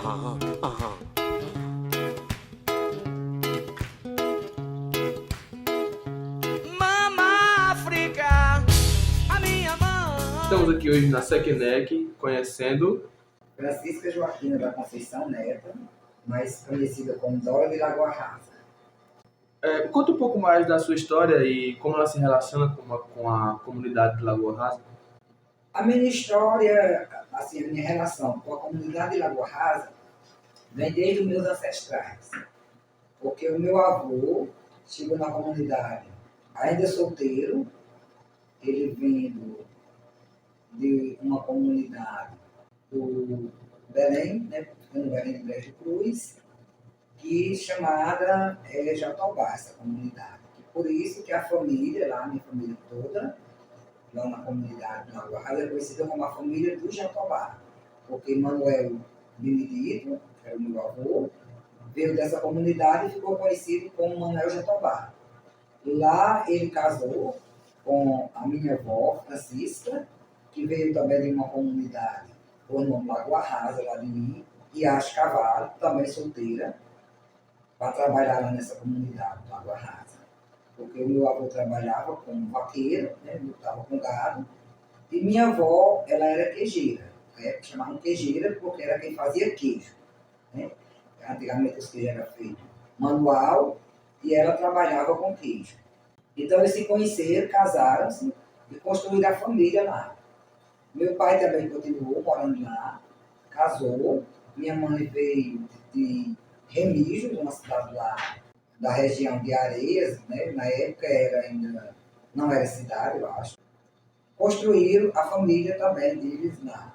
aham. Mama África, a minha mãe. Estamos aqui hoje na SECNEC, conhecendo Francisca Joaquina da Conceição Neto, mais conhecida como Dora de Lagoa Rasa. Conta um pouco mais da sua história e como ela se relaciona com a comunidade de Lagoa Rasa. A minha história, assim, a minha relação com a comunidade de Lagoa Rasa vem desde os meus ancestrais. Porque o meu avô chegou na comunidade ainda solteiro, ele vindo de uma comunidade do Belém, né, no Belém de Brejo Cruz, que chamada Jatobá, essa comunidade. E por isso que a família, lá, a minha família toda, lá na comunidade de Lagoa Rasa, é conhecida como a família do Jatobá. Porque Manuel Benedito, que era o meu avô, veio dessa comunidade e ficou conhecido como Manuel Jatobá. Lá ele casou com a minha avó, Francisca, que veio também de uma comunidade, o nome Lagoa Rasa, lá de mim, e Acho Cavalo, também solteira, para trabalhar lá nessa comunidade, Lagoa Rasa. Porque o meu avô trabalhava como vaqueiro, né, lutava com gado, e minha avó, ela era queijeira. Na época chamavam queijeira porque era quem fazia queijo. Né? Antigamente os queijos eram feitos manual e ela trabalhava com queijo. Então eles se conheceram, casaram-se e construíram a família lá. Meu pai também continuou morando lá, casou. Minha mãe veio de Remígio, uma cidade lá da região de Areias, né? Na época ainda não era cidade, eu acho. Construíram a família também deles lá,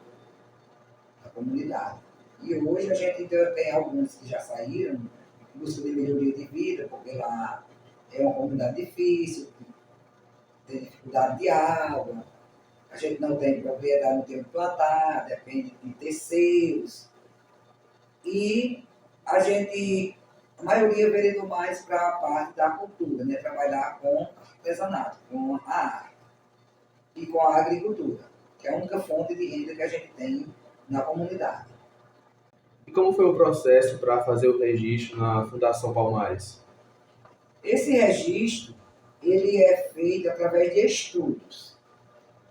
na comunidade. E hoje a gente ainda tem alguns que já saíram em busca de melhoria de vida, porque lá é uma comunidade difícil, tem dificuldade de água, a gente não tem propriedade, não tem onde plantar, depende de terceiros. E a maioria veio mais para a parte da cultura, né? Trabalhar com artesanato, com a arte e com a agricultura, que é a única fonte de renda que a gente tem na comunidade. E como foi o processo para fazer o registro na Fundação Palmares? Esse registro ele é feito através de estudos,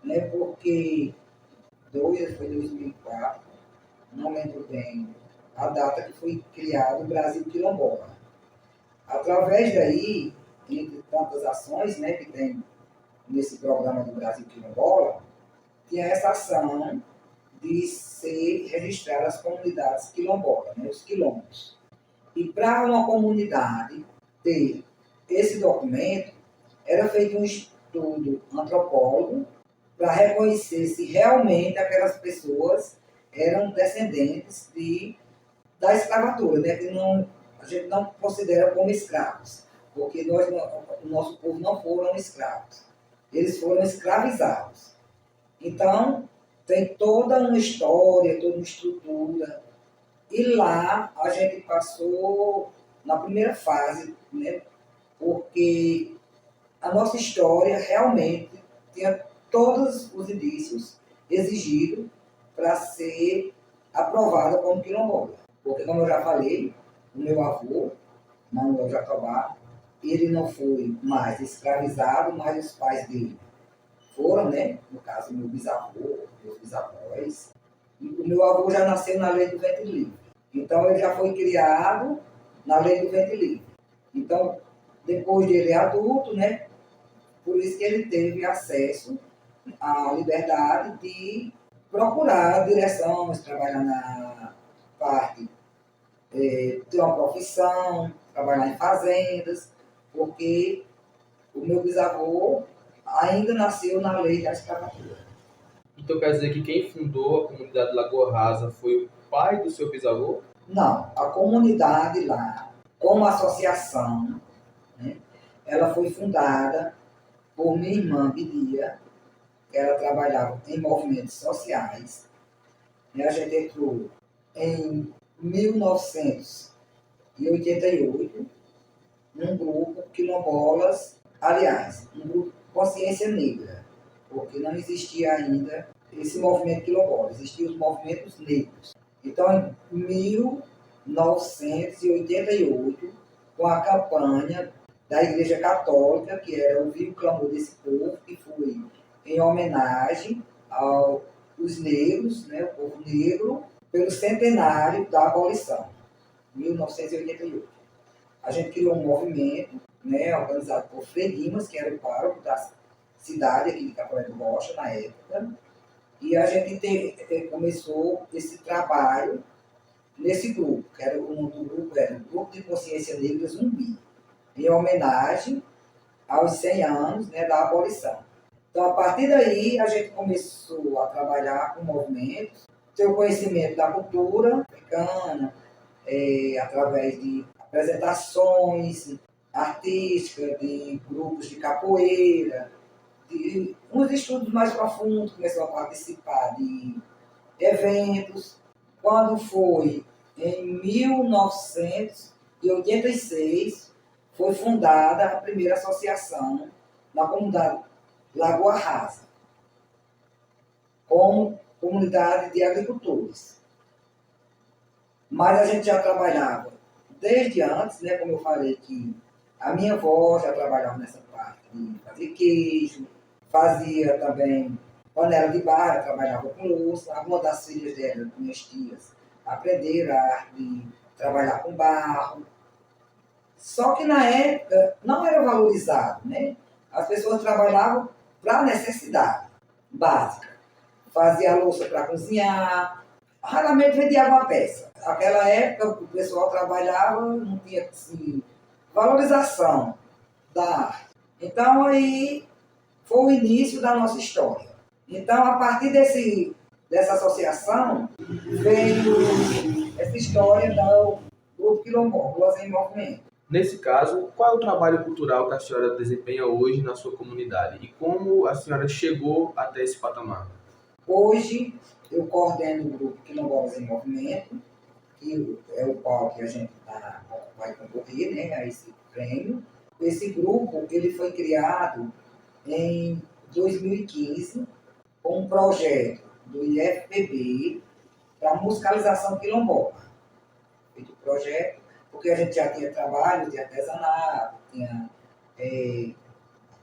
né? Porque foi 2004, não lembro bem a data que foi criado o Brasil Quilombola. Através daí, entre tantas ações, né, que tem nesse programa do Brasil Quilombola, tinha essa ação de ser registrar as comunidades quilombolas, né, os quilombos. E para uma comunidade ter esse documento, era feito um estudo antropólogo para reconhecer se realmente aquelas pessoas eram descendentes da escravatura, né? Que a gente não considera como escravos, porque o nosso povo não foram escravos, eles foram escravizados. Então, tem toda uma história, toda uma estrutura, e lá a gente passou na primeira fase, né? Porque a nossa história realmente tinha todos os indícios exigidos para ser aprovada como quilombola. Porque, como eu já falei, o meu avô, Manuel Jatobá, ele não foi mais escravizado, mas os pais dele foram, né? No caso, meu bisavô, meus bisavós. E o meu avô já nasceu na lei do ventre livre. Então, ele já foi criado na lei do ventre livre. Então, depois de ele adulto, né? Por isso que ele teve acesso à liberdade de procurar direções, trabalhar na parte, ter uma profissão, trabalhar em fazendas, porque o meu bisavô ainda nasceu na lei da escravatura. Então quer dizer que quem fundou a comunidade Lagoa Rasa foi o pai do seu bisavô? Não, a comunidade lá, como associação, né, ela foi fundada por minha irmã Bidia, que ela trabalhava em movimentos sociais. E a gente entrou em 1988 num grupo quilombolas, aliás, um grupo Consciência Negra, porque não existia ainda esse movimento quilombola, existiam os movimentos negros. Então, em 1988, com a campanha da Igreja Católica, que era ouvir o clamor desse povo, que foi em homenagem aos negros, né, o povo negro, pelo centenário da abolição, 1988. A gente criou um movimento, né, organizado por Frei Guimas, que era o pároco da cidade aqui de Capoeira do Rocha, na época, e a gente começou esse trabalho nesse grupo, que era o nome do grupo era o Grupo de Consciência Negra Zumbi, em homenagem aos 100 anos, né, da abolição. Então, a partir daí, a gente começou a trabalhar com movimentos, ter o conhecimento da cultura africana, através de apresentações artísticas, de grupos de capoeira, de uns estudos mais profundos, começou a participar de eventos. Quando foi em 1986, foi fundada a primeira associação na comunidade Lagoa Rasa, como comunidade de agricultores. Mas a gente já trabalhava desde antes, né, como eu falei, que a minha avó já trabalhava nessa parte de fazer queijo, fazia também panela de barro, trabalhava com louça. Algumas das filhas dela, minhas tias, aprenderam a arte de trabalhar com barro. Só que na época não era valorizado, né? As pessoas trabalhavam para necessidade básica. Fazia a louça para cozinhar, raramente vendia uma peça. Naquela época o pessoal trabalhava, não tinha assim, valorização da arte. Então aí foi o início da nossa história. Então, a partir dessa associação, veio essa história do Grupo Quilombolas em Movimento. Nesse caso, qual é o trabalho cultural que a senhora desempenha hoje na sua comunidade e como a senhora chegou até esse patamar? Hoje, eu coordeno o Grupo Quilombolas em Movimento, que é o qual que a gente vai concorrer, né, a esse prêmio. Esse grupo ele foi criado em 2015 com um projeto do IFPB para musicalização quilombola. Feito o projeto, porque a gente já tinha trabalho de artesanato, tinha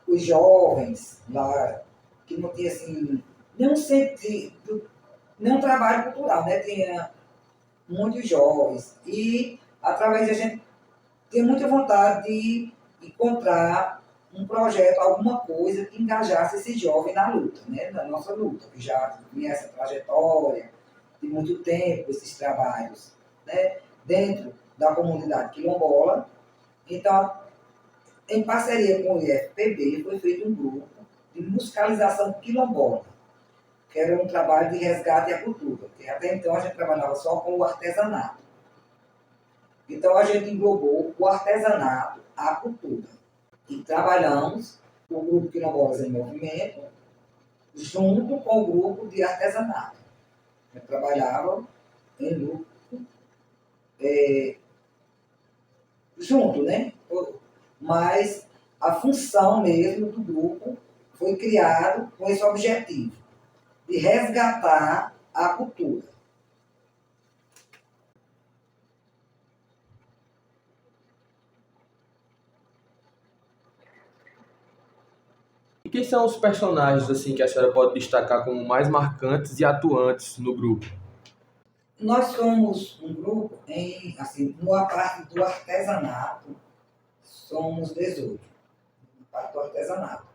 os jovens lá, que não tinha assim, nenhum sentido, nenhum trabalho cultural, né? Tinha muitos jovens. E através da gente tinha muita vontade de encontrar um projeto, alguma coisa que engajasse esse jovem na luta, né? Na nossa luta, que já tinha essa trajetória de muito tempo, esses trabalhos, né? Dentro da comunidade quilombola. Então, em parceria com o IFPB, foi feito um grupo de musicalização quilombola, que era um trabalho de resgate à cultura, porque até então a gente trabalhava só com o artesanato. Então a gente englobou o artesanato à cultura. E trabalhamos o Grupo Quilombolas em Movimento junto com o grupo de artesanato. A gente trabalhava em grupo junto, né? Mas a função mesmo do grupo foi criado com esse objetivo, de resgatar a cultura. E quem são os personagens assim que a senhora pode destacar como mais marcantes e atuantes no grupo? Nós somos um grupo, na parte do artesanato, somos 18. Na parte do artesanato,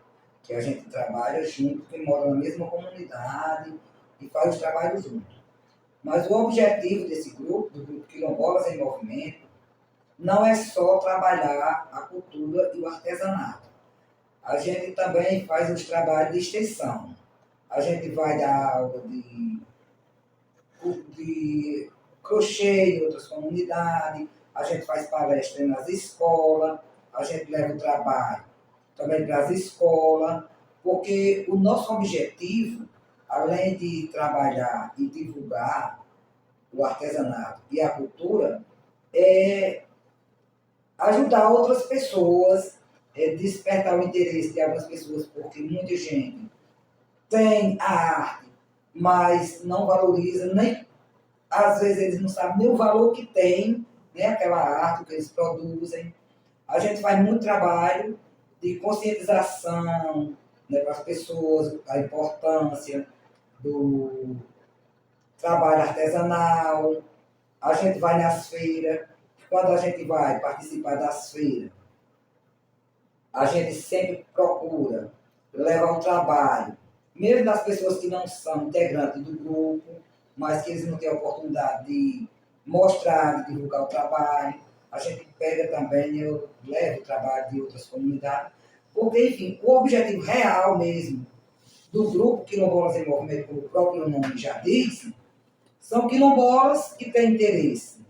que a gente trabalha junto, que mora na mesma comunidade e faz os trabalhos juntos. Mas o objetivo desse grupo, do Grupo Quilombolas em Movimento, não é só trabalhar a cultura e o artesanato. A gente também faz os trabalhos de extensão. A gente vai dar aula de crochê em outras comunidades, a gente faz palestra nas escolas, a gente leva o trabalho também para as escolas, porque o nosso objetivo, além de trabalhar e divulgar o artesanato e a cultura, é ajudar outras pessoas, despertar o interesse de algumas pessoas, porque muita gente tem a arte, mas não valoriza nem às vezes eles não sabem nem o valor que tem, né, aquela arte que eles produzem. A gente faz muito trabalho de conscientização, né, para as pessoas, a importância do trabalho artesanal. A gente vai nas feiras. Quando a gente vai participar das feiras, a gente sempre procura levar um trabalho, mesmo das pessoas que não são integrantes do grupo, mas que eles não têm a oportunidade de mostrar, de divulgar o trabalho. A gente pega também, eu levo o trabalho de outras comunidades, porque, enfim, o objetivo real mesmo do grupo Quilombolas em Movimento, como o próprio nome já diz, são quilombolas que têm interesse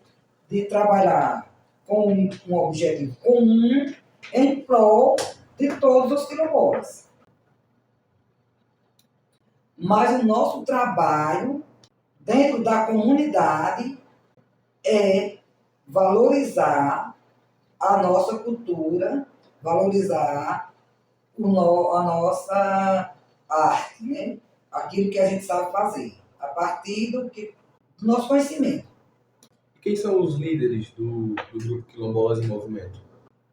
de trabalhar com um objetivo comum em prol de todos os quilombolas. Mas o nosso trabalho dentro da comunidade é valorizar a nossa cultura, valorizar a nossa arte, né? Aquilo que a gente sabe fazer, a partir do nosso conhecimento. Quem são os líderes do grupo Quilombolas em Movimento?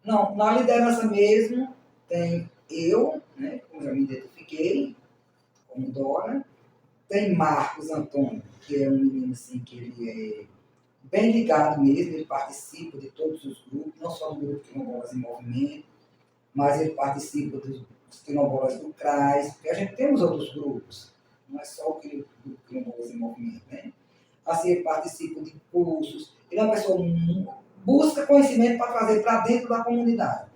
Não, na liderança mesmo tem eu, né, como já me identifiquei, como Dora. Tem Marcos Antônio, que é um menino assim, que ele é bem ligado mesmo, ele participa de todos os grupos, não só do grupo Quilombolas em Movimento, mas ele participa dos Quilombolas do CRAS, porque a gente temos outros grupos, não é só o grupo Quilombolas em Movimento, né? Assim, ele participa de cursos, ele é uma pessoa que busca conhecimento para trazer para dentro da comunidade,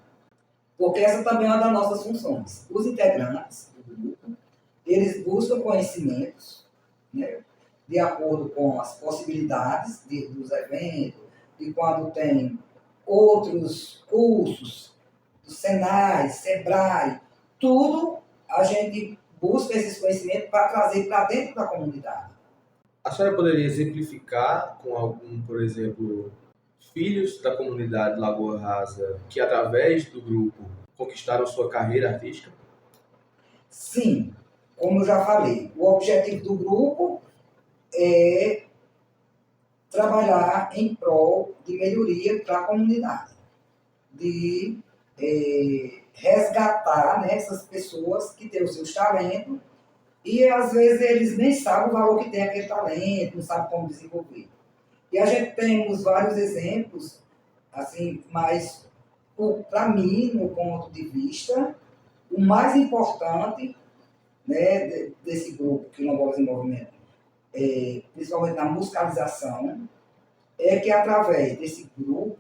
porque essa também é uma das nossas funções. Os integrantes do grupo, eles buscam conhecimentos, né, de acordo com as possibilidades dos eventos, de quando tem outros cursos, do Senai, Sebrae, tudo a gente busca esses conhecimentos para trazer para dentro da comunidade. A senhora poderia exemplificar com algum, por exemplo, filhos da comunidade Lagoa Rasa que, através do grupo, conquistaram sua carreira artística? Sim, como eu já falei, o objetivo do grupo é trabalhar em prol de melhoria para a comunidade, de resgatar, né, essas pessoas que têm os seus talentos e às vezes eles nem sabem o valor que tem aquele talento, não sabem como desenvolver. E a gente temos vários exemplos, assim, mas para mim, no ponto de vista, o mais importante, né, desse grupo Quilombolas em Movimento, principalmente na musicalização, é que através desse grupo,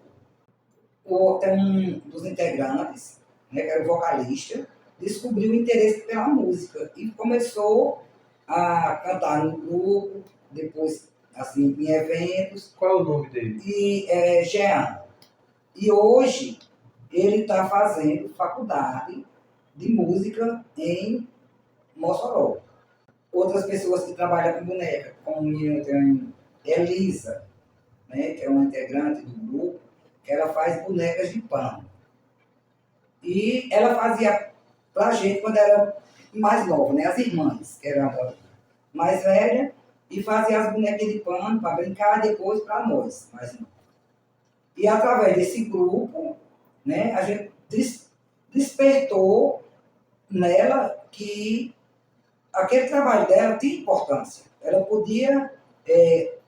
tem um dos integrantes, né, que era o vocalista, descobriu o interesse pela música e começou a cantar no grupo, depois assim, em eventos. Qual é o nome dele? E Jean. E hoje ele está fazendo faculdade de música em Mossoró. Outras pessoas que trabalham com boneca, como eu tenho Elisa, né, que é uma integrante do grupo, que ela faz bonecas de pano. E ela fazia pra gente quando era mais nova, né, as irmãs, que eram mais velhas, e fazia as bonecas de pano para brincar depois para nós, mais novos. E através desse grupo, né, a gente despertou nela que aquele trabalho dela tinha importância. Ela podia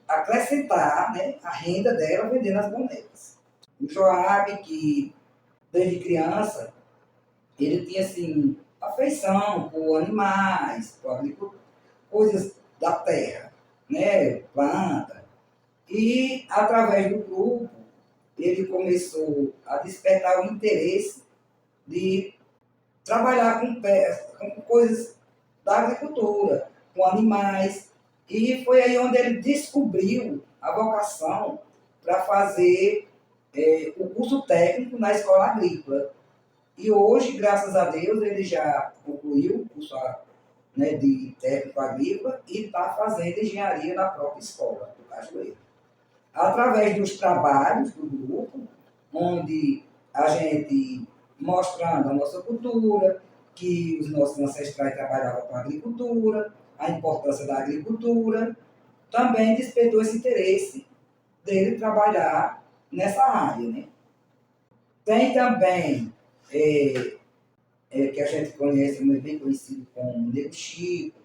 acrescentar, né, a renda dela vendendo as bonecas. O Joab, que desde criança, ele tinha assim, afeição por animais, por agricultura, coisas da terra, né, planta. E através do grupo, ele começou a despertar o interesse de trabalhar com coisas da agricultura, com animais. E foi aí onde ele descobriu a vocação para fazer o curso técnico na escola agrícola. E hoje, graças a Deus, ele já concluiu o curso, né, de técnico agrícola e está fazendo engenharia na própria escola do Cajueiro. Através dos trabalhos do grupo, onde a gente mostrando a nossa cultura, que os nossos ancestrais trabalhavam com a agricultura, a importância da agricultura, também despertou esse interesse dele trabalhar nessa área, né? Tem também, que a gente conhece, mas bem conhecido como Nego Chico,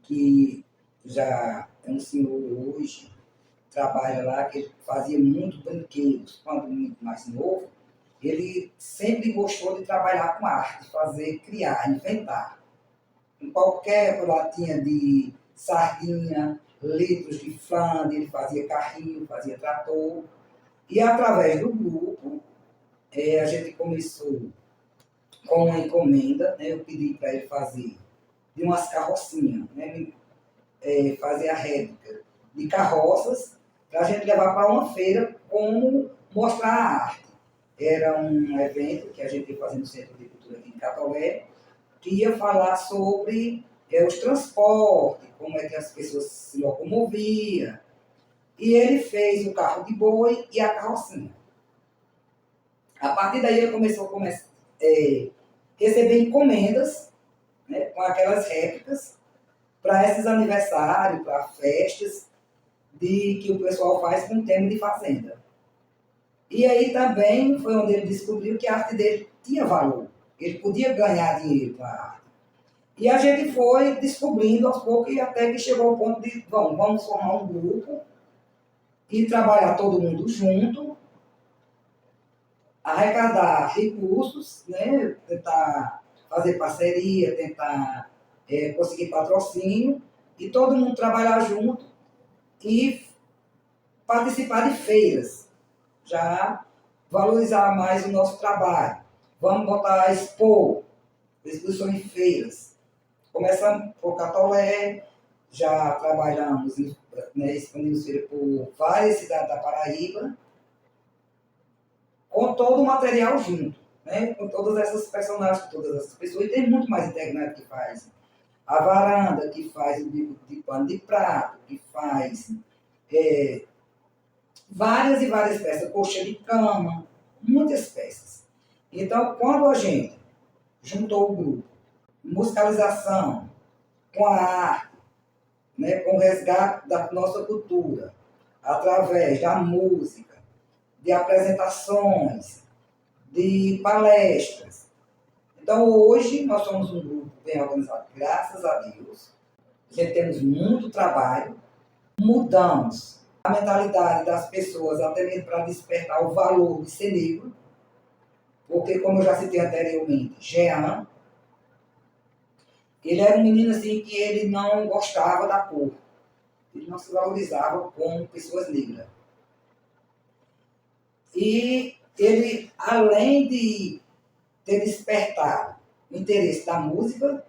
que já é um senhor hoje, trabalha lá, que ele fazia muito brinquedos quando muito mais novo. Ele sempre gostou de trabalhar com arte, fazer, criar, inventar. Em qualquer latinha de sardinha, litros de flan, ele fazia carrinho, fazia trator. E através do grupo, a gente começou com uma encomenda, né? Eu pedi para ele fazer de umas carrocinhas, né? Fazer a réplica de carroças para a gente levar para uma feira como mostrar a arte. Era um evento que a gente ia fazer no Centro de Cultura aqui em Catolé, que ia falar sobre os transportes, como é que as pessoas se locomoviam. E ele fez o carro de boi e a carrocinha. A partir daí ele começou a receber encomendas, né, com aquelas réplicas para esses aniversários, para festas que o pessoal faz com tema de fazenda. E aí também foi onde ele descobriu que a arte dele tinha valor. Ele podia ganhar dinheiro com a arte. E a gente foi descobrindo aos poucos e até que chegou ao ponto de, vamos formar um grupo e trabalhar todo mundo junto, arrecadar recursos, né? Tentar fazer parceria, tentar conseguir patrocínio e todo mundo trabalhar junto e participar de feiras, já valorizar mais o nosso trabalho. Vamos botar a exposição em feiras. Começamos por Catolé, já trabalhamos, né, expandimos feira por várias cidades da Paraíba, com todo o material junto, né, com todas essas personagens, com todas essas pessoas, e tem muito mais integrante que faz a varanda, que faz o bico de pano de prato, que faz várias e várias peças, coxa de cama, muitas peças. Então, quando a gente juntou o grupo, musicalização, com a arte, né, com o resgate da nossa cultura, através da música, de apresentações, de palestras. Então, hoje, nós somos um grupo bem organizado, graças a Deus. Já temos muito trabalho, mudamos a mentalidade das pessoas, até mesmo para despertar o valor de ser negro, porque, como eu já citei anteriormente, Jean, ele era um menino assim que ele não gostava da cor, ele não se valorizava como pessoas negras. E ele, além de ter despertado o interesse da música,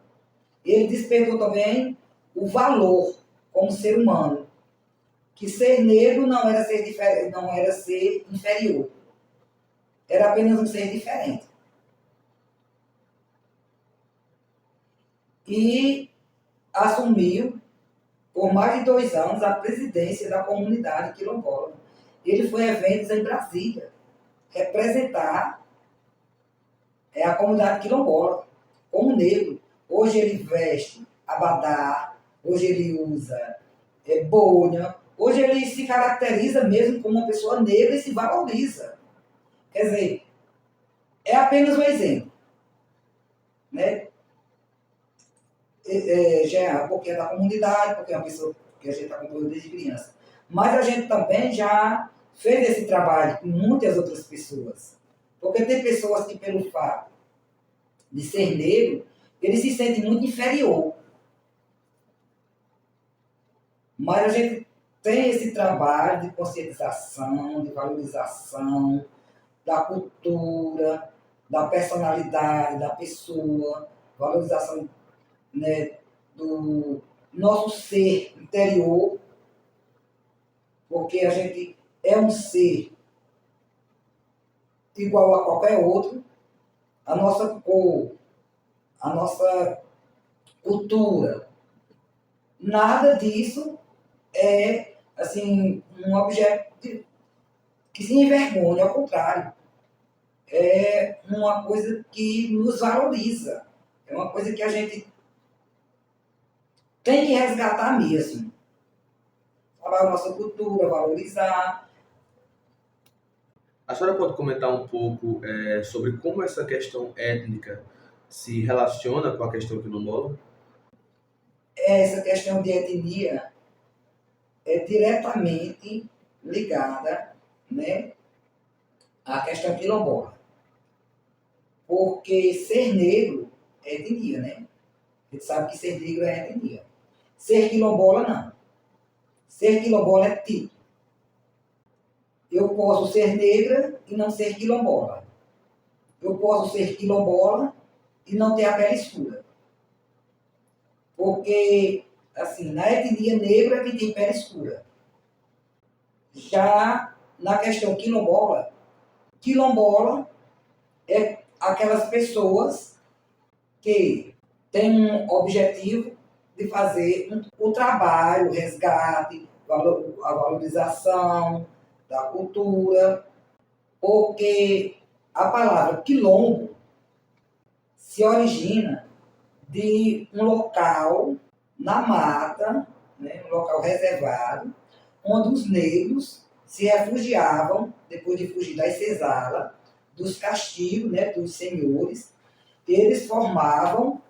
ele despertou também o valor como ser humano, que ser negro não era ser inferior, era apenas um ser diferente. E assumiu, por mais de 2 anos, a presidência da comunidade quilombola. Ele foi a eventos em Brasília, representar a comunidade quilombola como negro. Hoje ele veste abadá, hoje ele usa bolha, hoje ele se caracteriza mesmo como uma pessoa negra e se valoriza. Quer dizer, é apenas um exemplo, né? Já é um pouquinho da comunidade, porque é uma pessoa que a gente acompanhou desde criança. Mas a gente também já fez esse trabalho com muitas outras pessoas. Porque tem pessoas que, pelo fato de ser negro, eles se sentem muito inferior. Mas a gente tem esse trabalho de conscientização, de valorização da cultura, da personalidade da pessoa, valorização, né, do nosso ser interior, porque a gente é um ser igual a qualquer outro, a nossa cor, a nossa cultura, nada disso é assim um objeto que se envergonha, ao contrário, é uma coisa que nos valoriza, é uma coisa que a gente tem que resgatar mesmo. preservar a nossa cultura, valorizar. A senhora pode comentar um pouco sobre como essa questão étnica se relaciona com a questão quilombola? Essa questão de etnia é diretamente ligada, né, à questão quilombola. Porque ser negro é etnia, né? A gente sabe que ser negro é etnia. Ser quilombola, não. Ser quilombola é tipo. Eu posso ser negra e não ser quilombola. Eu posso ser quilombola e não ter a pele escura. Porque, assim, na etnia negra é que tem pele escura. Já na questão quilombola, quilombola é aquelas pessoas que têm um objetivo de fazer o trabalho, o resgate, a valorização da cultura, porque a palavra quilombo se origina de um local na mata, né, um local reservado, onde os negros se refugiavam, depois de fugir das senzalas, dos castigos, né, dos senhores. Eles formavam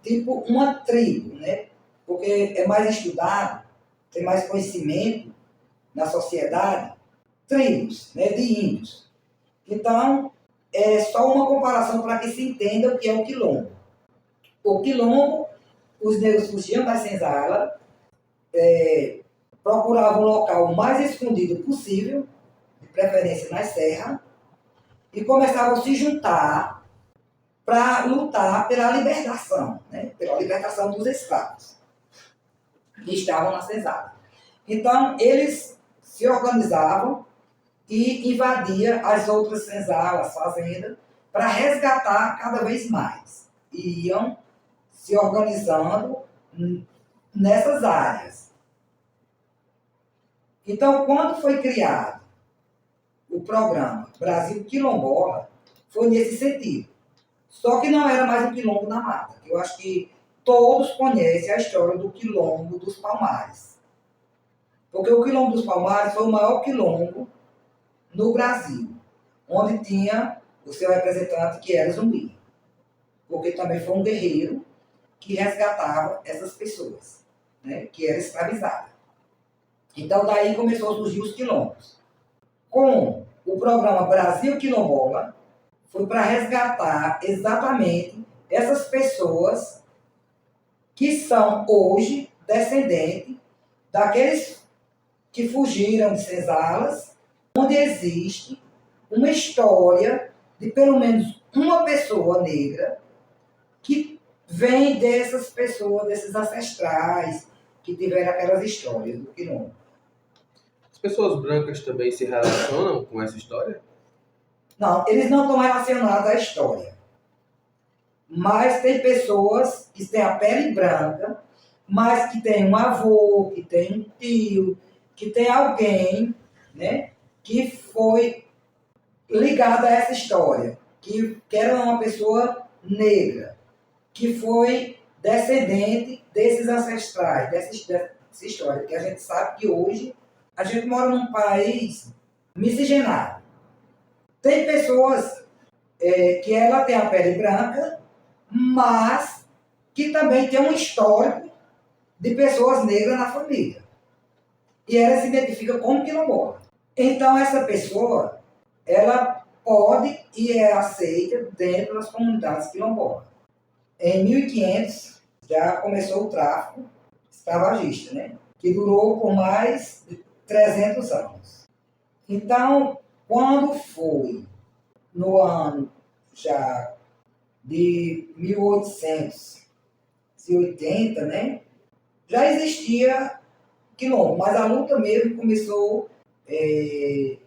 tipo uma tribo, né? Porque é mais estudado, tem mais conhecimento na sociedade, tribos, né, de índios. Então, é só uma comparação para que se entenda o que é o quilombo. O quilombo, os negros fugiam das senzalas, procuravam um local mais escondido possível, de preferência nas serras, e começavam a se juntar para lutar pela libertação, né? Pela libertação dos escravos que estavam na senzala. Então, eles se organizavam e invadiam as outras senzalas, fazendas, para resgatar cada vez mais. E iam se organizando nessas áreas. Então, quando foi criado o programa Brasil Quilombola, foi nesse sentido. Só que não era mais o Quilombo na Mata. Eu acho que todos conhecem a história do Quilombo dos Palmares. Porque o Quilombo dos Palmares foi o maior quilombo no Brasil, onde tinha o seu representante, que era Zumbi. Porque também foi um guerreiro que resgatava essas pessoas, né, que eram escravizadas. Então, daí começou a surgir os quilombos. Com o programa Brasil Quilombola, foi para resgatar exatamente essas pessoas que são hoje descendentes daqueles que fugiram de senzalas, onde existe uma história de pelo menos uma pessoa negra que vem dessas pessoas, desses ancestrais que tiveram aquelas histórias do quilombo. As pessoas brancas também se relacionam com essa história? Não, eles não estão relacionados à história. Mas tem pessoas que têm a pele branca, mas que tem um avô, que tem um tio, que tem alguém, né, que foi ligado a essa história, que era uma pessoa negra, que foi descendente desses ancestrais, dessa história, que a gente sabe que hoje a gente mora num país miscigenado. Tem pessoas que ela tem a pele branca, mas que também tem um histórico de pessoas negras na família. E ela se identifica como quilombola. Então, essa pessoa, ela pode e é aceita dentro das comunidades quilombolas. Em 1500, já começou o tráfico escravagista, né? Que durou por mais de 300 anos. Então, quando foi no ano já de 1880, né, já existia quilombo, mas a luta mesmo começou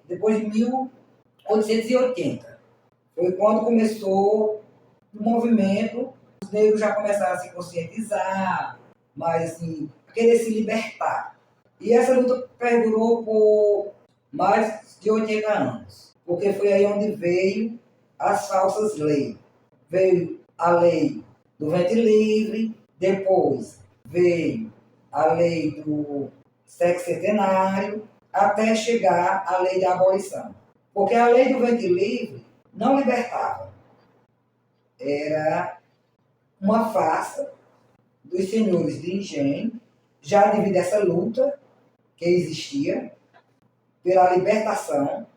depois de 1880. Foi quando começou o movimento, os negros já começaram a se conscientizar, mas assim, a querer se libertar. E essa luta perdurou por mais de 80 anos, porque foi aí onde veio as falsas leis. Veio a lei do ventre livre, depois veio a lei do sexagenário, até chegar à lei da abolição. Porque a lei do ventre livre não libertava. Era uma farsa dos senhores de engenho, já devido a essa luta que existia pela libertação,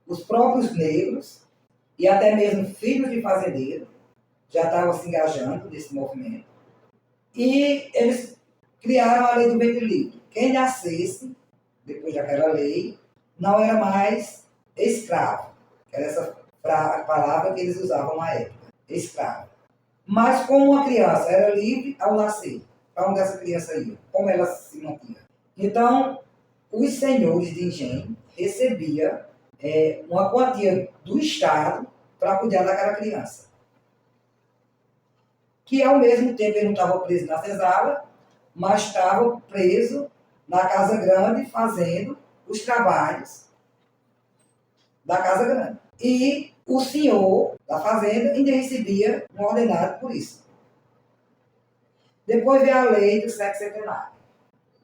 os próprios negros e até mesmo filhos de fazendeiros já estavam se engajando nesse movimento. E eles criaram a lei do ventre livre. Quem nascesse, depois daquela lei, não era mais escravo. Era essa palavra que eles usavam na época, escravo. Mas como uma criança era livre ao nascer, para onde essa criança ia? Como ela se mantinha? Então, os senhores de engenho recebiam uma quantia do Estado para cuidar daquela criança. Que ao mesmo tempo ele não estava preso na senzala, mas estava preso na casa grande fazendo os trabalhos da casa grande. E o senhor da fazenda ainda recebia um ordenado por isso. Depois veio a lei do sexagenário.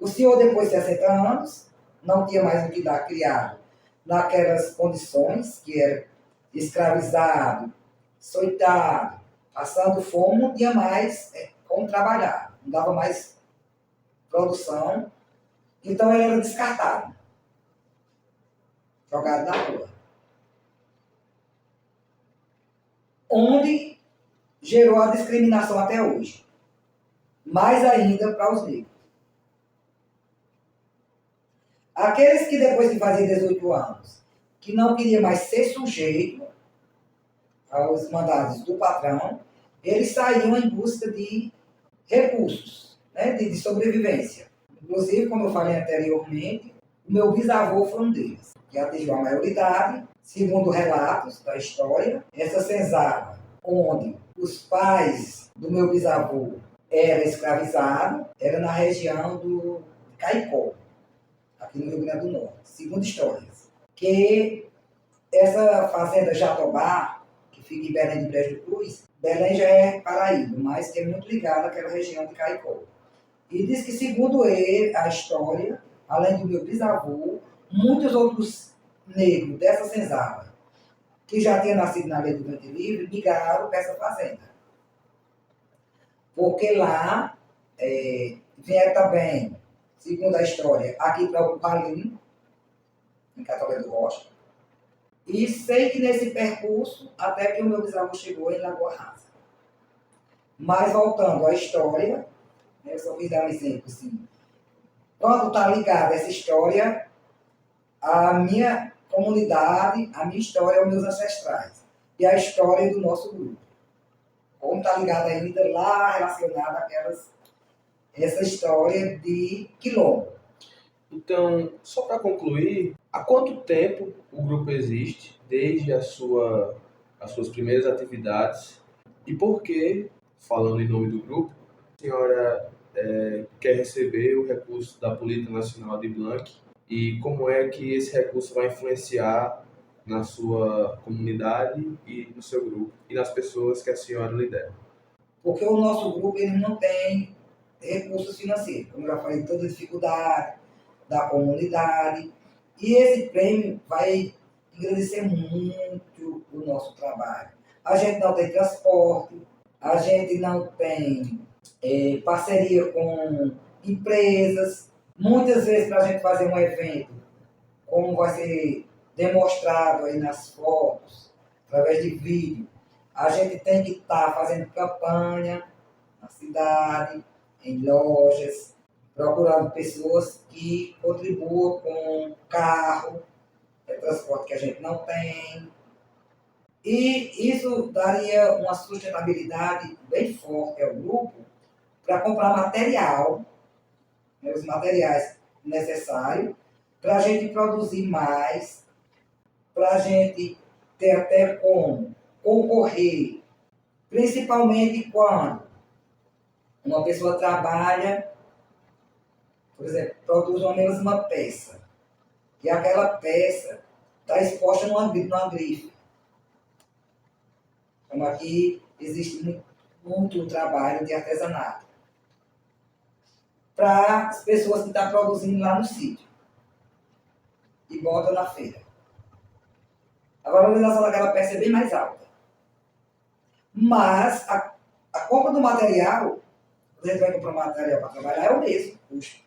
O senhor, depois de 60 anos, não tinha mais o que dar criado naquelas condições, que era escravizado, açoitado, passando fome, não tinha mais como trabalhar, não dava mais produção, então ele era descartado, jogado na rua. Onde gerou a discriminação até hoje, mais ainda para os negros. Aqueles que depois de fazer 18 anos, que não queriam mais ser sujeito aos mandados do patrão, eles saíam em busca de recursos, né, de sobrevivência. Inclusive, como eu falei anteriormente, o meu bisavô foi um deles, que atingiu a maioridade, segundo relatos da história. Essa senzala, onde os pais do meu bisavô eram escravizados, era na região do Caicó, aqui no Rio Grande do Norte, segundo histórias. Que essa fazenda Jatobá, que fica em Belém de Brejo do Cruz, Belém já é Paraíba, mas que é muito ligada àquela região de Caicó. E diz que, segundo ele, a história, além do meu bisavô, muitos outros negros dessa senzala, que já tinham nascido na lei do ventre livre, migraram para essa fazenda. Porque lá vieram também, segundo a história, aqui para o Palim, em Catolé do Rocha. E sei que nesse percurso, até que o meu bisavô chegou em Lagoa Rasa. Mas voltando à história, eu só quis dar um exemplo assim. Quando está ligada essa história, a minha comunidade, a minha história, aos meus ancestrais. E a história do nosso grupo. Como está ligada ainda lá, relacionada àquelas, essa história de quilombo. Então, só para concluir, há quanto tempo o grupo existe, desde as suas primeiras atividades, e por que, falando em nome do grupo, a senhora quer receber o recurso da Política Nacional de Blanc e como é que esse recurso vai influenciar na sua comunidade e no seu grupo e nas pessoas que a senhora lidera? Porque o nosso grupo ele não tem recursos financeiros, como eu já falei, toda a dificuldade da comunidade. E esse prêmio vai engrandecer muito o nosso trabalho. A gente não tem transporte, a gente não tem parceria com empresas. Muitas vezes, para a gente fazer um evento, como vai ser demonstrado aí nas fotos, através de vídeo, a gente tem que estar fazendo campanha na cidade, em lojas, procurando pessoas que contribuam com carro, transporte que a gente não tem. E isso daria uma sustentabilidade bem forte ao grupo para comprar material, né, os materiais necessários, para a gente produzir mais, para a gente ter até como concorrer, principalmente quando uma pessoa trabalha, por exemplo, produz uma mesma peça, e aquela peça está exposta numa grife. Como aqui existe muito trabalho de artesanato. para as pessoas que estão produzindo lá no sítio e bota na feira. A valorização daquela peça é bem mais alta. Mas a compra do material, quando a gente vai comprar material para trabalhar, é o mesmo custo.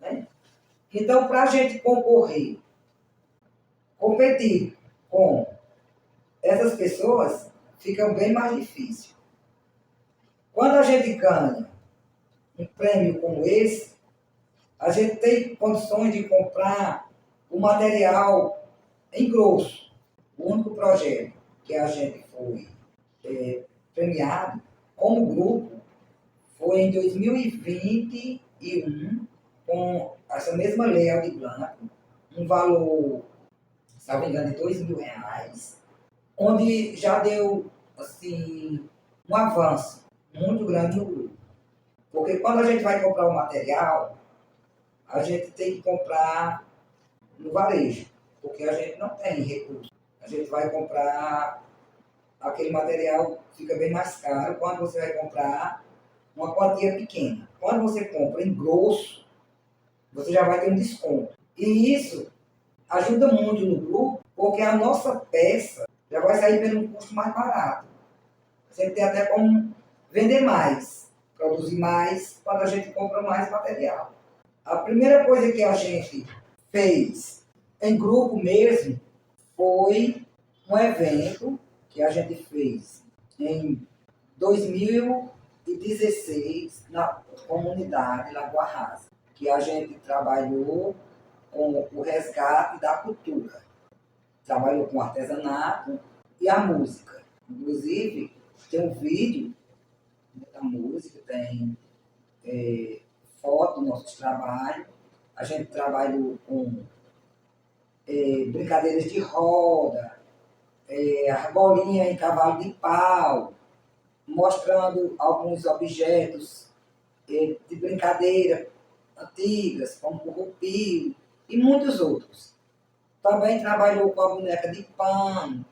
Né? Então, para a gente concorrer, competir com essas pessoas, fica bem mais difícil. Quando a gente ganha um prêmio como esse, a gente tem condições de comprar o material em grosso. O único projeto que a gente foi premiado como grupo foi em 2021, com essa mesma Lei Aldir Blanc, um valor, se não me engano, de R$ 2.000, onde já deu assim, um avanço muito grande no grupo. Porque quando a gente vai comprar o material, a gente tem que comprar no varejo, porque a gente não tem recurso. A gente vai comprar aquele material, fica bem mais caro quando você vai comprar uma quantia pequena. Quando você compra em grosso, você já vai ter um desconto. E isso ajuda muito no grupo, porque a nossa peça já vai sair pelo custo mais barato. Você tem até como vender mais, produzir mais, quando a gente compra mais material. A primeira coisa que a gente fez em grupo mesmo foi um evento que a gente fez em 2016 na comunidade Lagoa Rasa, que a gente trabalhou com o resgate da cultura. Trabalhou com artesanato e a música. Inclusive, tem um vídeo da música, tem foto do nosso trabalho. A gente trabalhou com brincadeiras de roda, argolinha em cavalo de pau, mostrando alguns objetos de brincadeira antigas, como o currupio e muitos outros. Também trabalhou com a boneca de pano,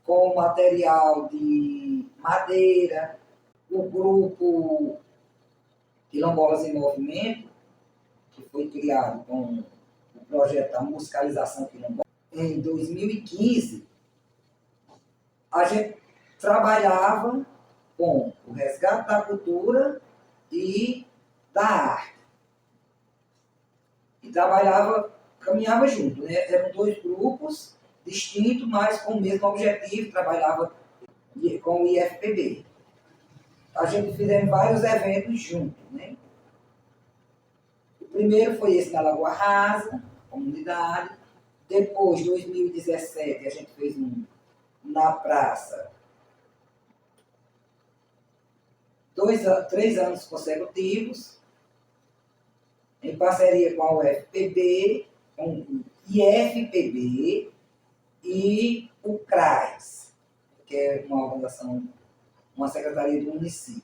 com material de madeira. O grupo Quilombolas em Movimento, que foi criado com o projeto da musicalização quilombola, em 2015, a gente trabalhava com o resgate da cultura e da arte. E caminhava junto, né? Eram dois grupos distintos, mas com o mesmo objetivo, trabalhava com o IFPB. A gente fizemos vários eventos juntos, né? O primeiro foi esse na Lagoa Rasa, comunidade. Depois, em 2017, a gente fez um na praça, 3 anos consecutivos, em parceria com a UFPB, com o IFPB e o CRAS, que é uma organização, uma secretaria do município.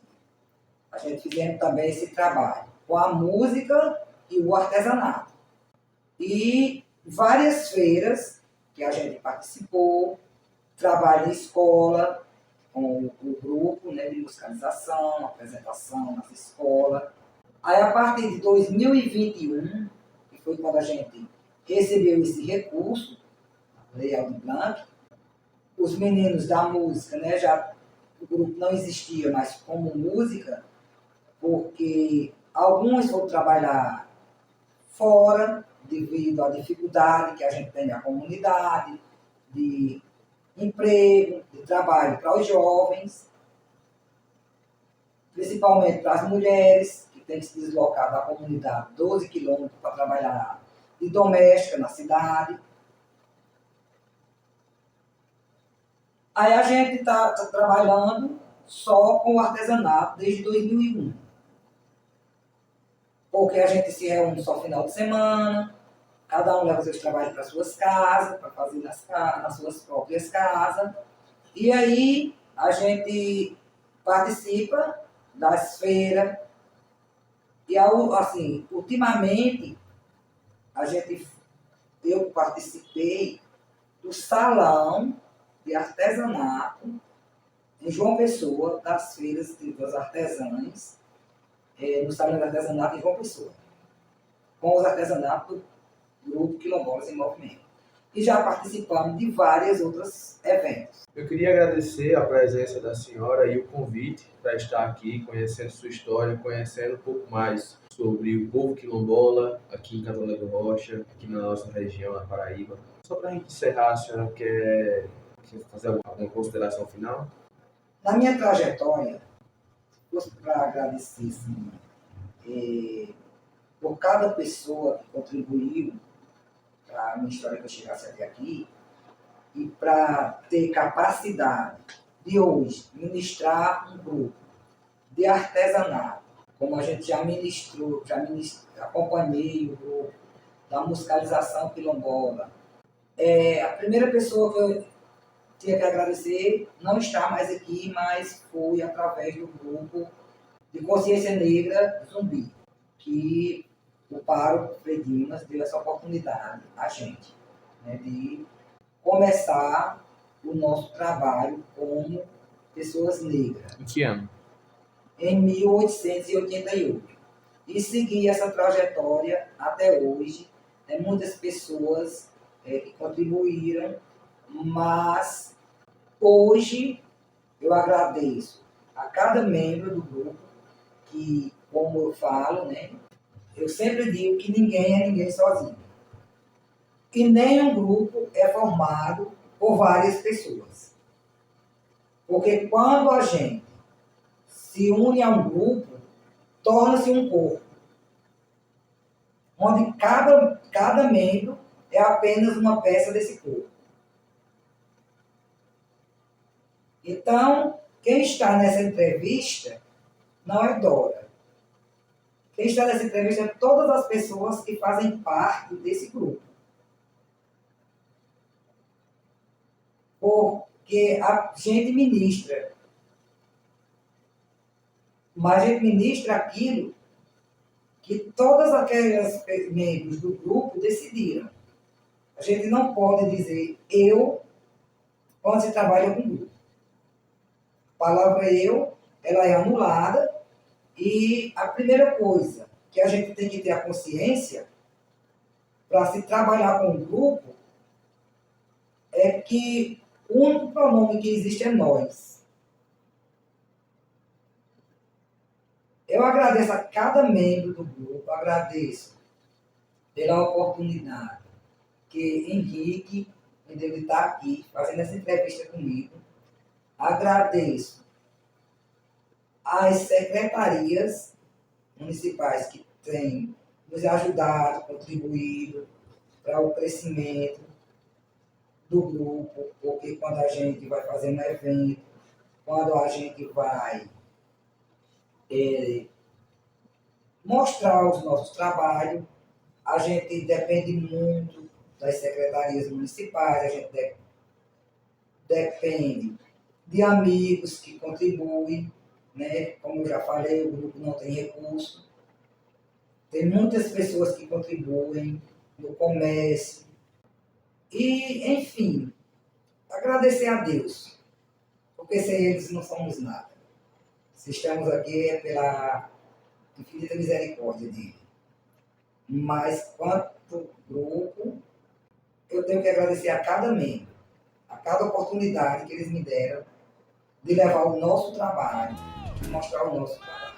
A gente fizemos também esse trabalho com a música e o artesanato. E várias feiras que a gente participou, trabalho em escola, com o grupo, né, de musicalização, apresentação nas escolas. Aí, a partir de 2021, que foi quando a gente recebeu esse recurso, a Lei Aldir Blanc, os meninos da música, né, o grupo não existia mais como música, porque alguns foram trabalhar fora, devido à dificuldade que a gente tem na comunidade, de emprego, de trabalho para os jovens, principalmente para as mulheres, que têm que se deslocar da comunidade 12 quilômetros para trabalhar de doméstica na cidade. Aí a gente está trabalhando só com o artesanato desde 2001. Porque a gente se reúne só final de semana, cada um leva seus trabalhos para suas casas, para fazer nas suas próprias casas. E aí a gente participa das feiras. E assim, ultimamente, eu participei do salão de artesanato em João Pessoa, das feiras das artesãs, no Salão de Artesanato em João Pessoa, com os artesanatos do Grupo Quilombolas em Movimento. E já participamos de vários outros eventos. Eu queria agradecer a presença da senhora e o convite para estar aqui, conhecendo sua história, conhecendo um pouco mais sobre o povo quilombola aqui em Catolé do Rocha, aqui na nossa região, na Paraíba. Só para a gente encerrar, a senhora quer fazer alguma consideração final? Na minha trajetória, gosto para agradecer sim, por cada pessoa que contribuiu para a minha história que eu chegasse até aqui e para ter capacidade de hoje ministrar um grupo de artesanato, como a gente já ministrou, acompanhei o grupo da musicalização quilombola. A primeira pessoa que eu tinha que agradecer não está mais aqui, mas foi através do grupo de Consciência Negra Zumbi, que o pároco Frei Dimas deu essa oportunidade a gente, né, de começar o nosso trabalho como pessoas negras. Em que ano? Em 1888. E seguir essa trajetória até hoje. Muitas pessoas que contribuíram, mas hoje eu agradeço a cada membro do grupo que, como eu falo, né, eu sempre digo que ninguém é ninguém sozinho. E nenhum grupo é formado por várias pessoas. Porque quando a gente se une a um grupo, torna-se um corpo, onde cada membro é apenas uma peça desse corpo. Então, quem está nessa entrevista não é Dora. Quem está nessa entrevista é todas as pessoas que fazem parte desse grupo. Porque a gente ministra, mas a gente ministra aquilo que todas aquelas membros do grupo decidiram. A gente não pode dizer eu quando se trabalha com grupo. A palavra eu, ela é anulada. E a primeira coisa que a gente tem que ter a consciência para se trabalhar com o grupo é que o único pronome que existe é nós. Eu agradeço a cada membro do grupo, agradeço pela oportunidade que Henrique me deu de estar aqui fazendo essa entrevista comigo. Agradeço as secretarias municipais que têm nos ajudado, contribuído para o crescimento do grupo, porque quando a gente vai fazer um evento, quando a gente vai mostrar os nossos trabalhos, a gente depende muito das secretarias municipais, a gente depende de amigos que contribuem, né? Como eu já falei, o grupo não tem recurso. Tem muitas pessoas que contribuem no comércio. E, enfim, agradecer a Deus, porque sem eles não somos nada. Se estamos aqui é pela infinita misericórdia dele. Mas, quanto grupo, eu tenho que agradecer a cada membro, a cada oportunidade que eles me deram de levar o nosso trabalho, de mostrar o nosso trabalho.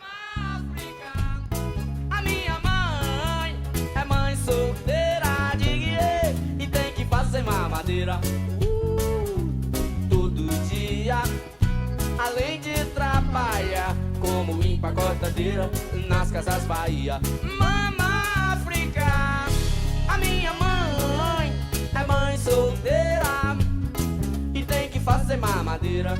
A minha mãe é mãe solteira de guiê e tem que fazer mamadeira todo dia, além de trabalhar como empacotadeira nas casas Bahia. Mama África, a minha mãe é mãe solteira e tem que fazer mamadeira